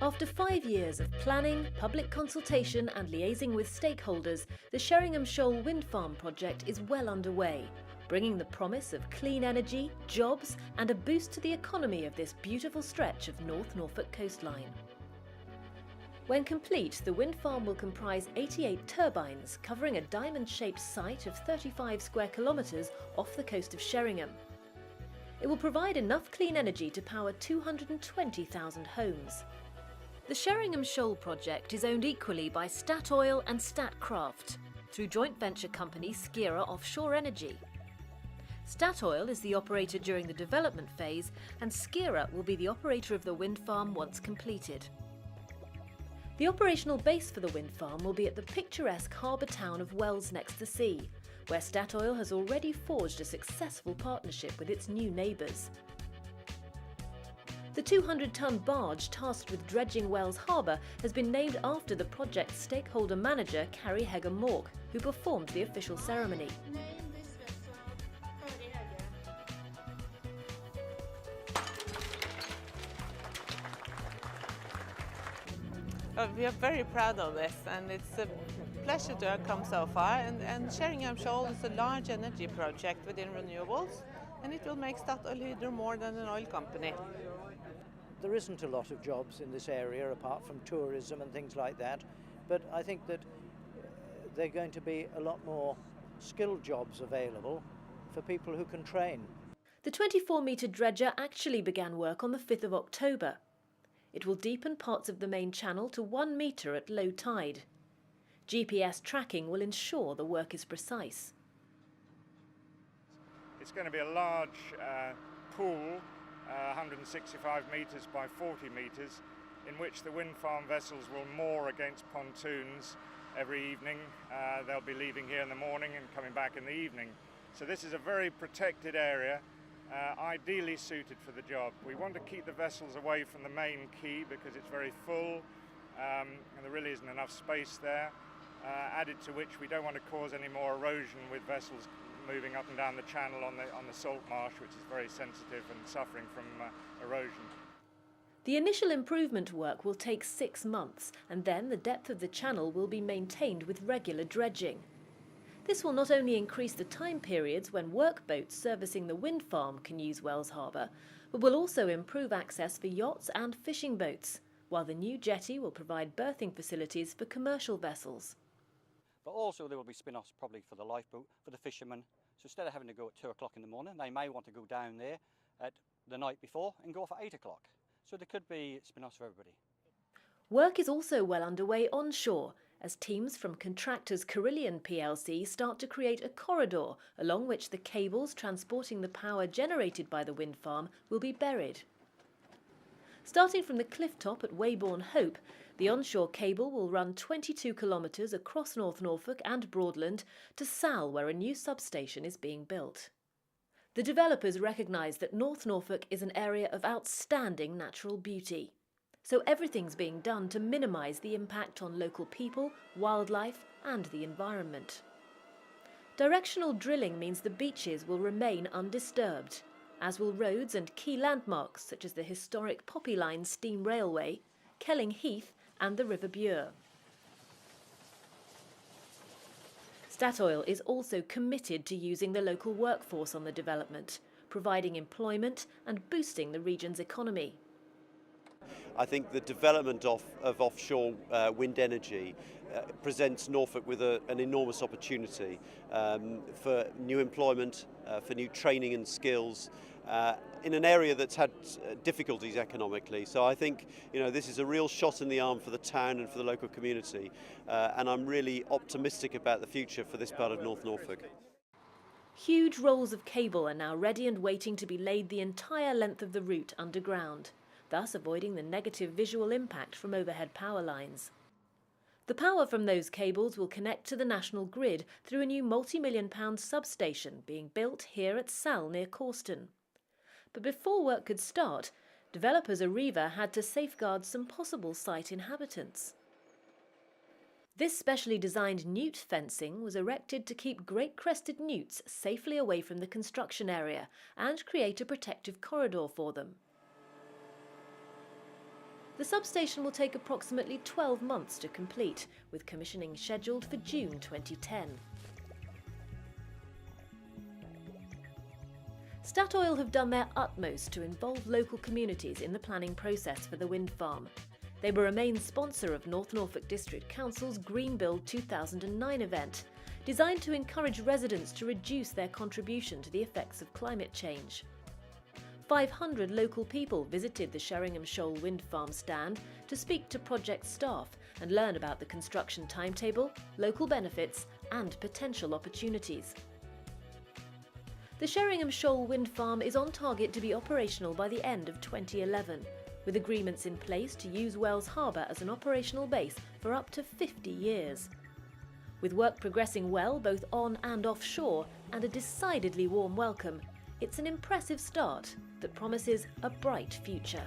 After 5 years of planning, public consultation and liaising with stakeholders, the Sheringham Shoal Wind Farm project is well underway, bringing the promise of clean energy, jobs and a boost to the economy of this beautiful stretch of North Norfolk coastline. When complete, the wind farm will comprise 88 turbines covering a diamond-shaped site of 35 square kilometres off the coast of Sheringham. It will provide enough clean energy to power 220,000 homes. The Sheringham Shoal project is owned equally by Statoil and Statkraft through joint venture company Skira Offshore Energy. Statoil is the operator during the development phase and Skira will be the operator of the wind farm once completed. The operational base for the wind farm will be at the picturesque harbour town of Wells next the sea, where Statoil has already forged a successful partnership with its new neighbours. The 200-ton barge tasked with dredging Wells Harbour has been named after the project's stakeholder manager, Carrie Hegger-Mork, who performed the official ceremony. We are very proud of this, and it's a pleasure to have come so far. And Sheringham Shoal is a large energy project within renewables, and it will make Statoil Hydro more than an oil company. There isn't a lot of jobs in this area apart from tourism and things like that, but I think that there are going to be a lot more skilled jobs available for people who can train. The 24-metre dredger actually began work on the 5th of October. It will deepen parts of the main channel to 1 metre at low tide. GPS tracking will ensure the work is precise. It's going to be a large pool, 165 metres by 40 metres, in which the wind farm vessels will moor against pontoons every evening. They'll be leaving here in the morning and coming back in the evening. So this is a very protected area, ideally suited for the job. We want to keep the vessels away from the main quay because it's very full and there really isn't enough space there. Added to which we don't want to cause any more erosion with vessels moving up and down the channel on the salt marsh, which is very sensitive and suffering from erosion. The initial improvement work will take 6 months, and then the depth of the channel will be maintained with regular dredging. This will not only increase the time periods when workboats servicing the wind farm can use Wells Harbour, but will also improve access for yachts and fishing boats, while the new jetty will provide berthing facilities for commercial vessels. But also there will be spin-offs probably for the lifeboat, for the fishermen. So instead of having to go at 2 o'clock in the morning, they may want to go down there at the night before and go off at 8 o'clock. So there could be spin-offs for everybody. Work is also well underway onshore, as teams from contractors Carillion plc start to create a corridor along which the cables transporting the power generated by the wind farm will be buried. Starting from the cliff top at Weybourne Hope, the onshore cable will run 22 kilometres across North Norfolk and Broadland to Sal, where a new substation is being built. The developers recognise that North Norfolk is an area of outstanding natural beauty, so everything's being done to minimise the impact on local people, wildlife and the environment. Directional drilling means the beaches will remain undisturbed, as will roads and key landmarks such as the historic Poppy Line steam railway, Kelling Heath and the River Bure. Statoil is also committed to using the local workforce on the development, providing employment and boosting the region's economy. I think the development of offshore wind energy presents Norfolk with an enormous opportunity for new employment, for new training and skills in an area that's had difficulties economically. So I think this is a real shot in the arm for the town and for the local community, and I'm really optimistic about the future for this part of North Norfolk. Huge rolls of cable are now ready and waiting to be laid the entire length of the route underground, thus avoiding the negative visual impact from overhead power lines. The power from those cables will connect to the national grid through a new multi-million-pound substation being built here at Sal near Corston. But before work could start, developers Arriva had to safeguard some possible site inhabitants. This specially designed newt fencing was erected to keep great-crested newts safely away from the construction area and create a protective corridor for them. The substation will take approximately 12 months to complete, with commissioning scheduled for June 2010. Statoil have done their utmost to involve local communities in the planning process for the wind farm. They were a main sponsor of North Norfolk District Council's Green Build 2009 event, designed to encourage residents to reduce their contribution to the effects of climate change. 500 local people visited the Sheringham Shoal wind farm stand to speak to project staff and learn about the construction timetable, local benefits and potential opportunities. The Sheringham Shoal wind farm is on target to be operational by the end of 2011, with agreements in place to use Wells Harbour as an operational base for up to 50 years. With work progressing well both on and offshore and a decidedly warm welcome, it's an impressive start that promises a bright future.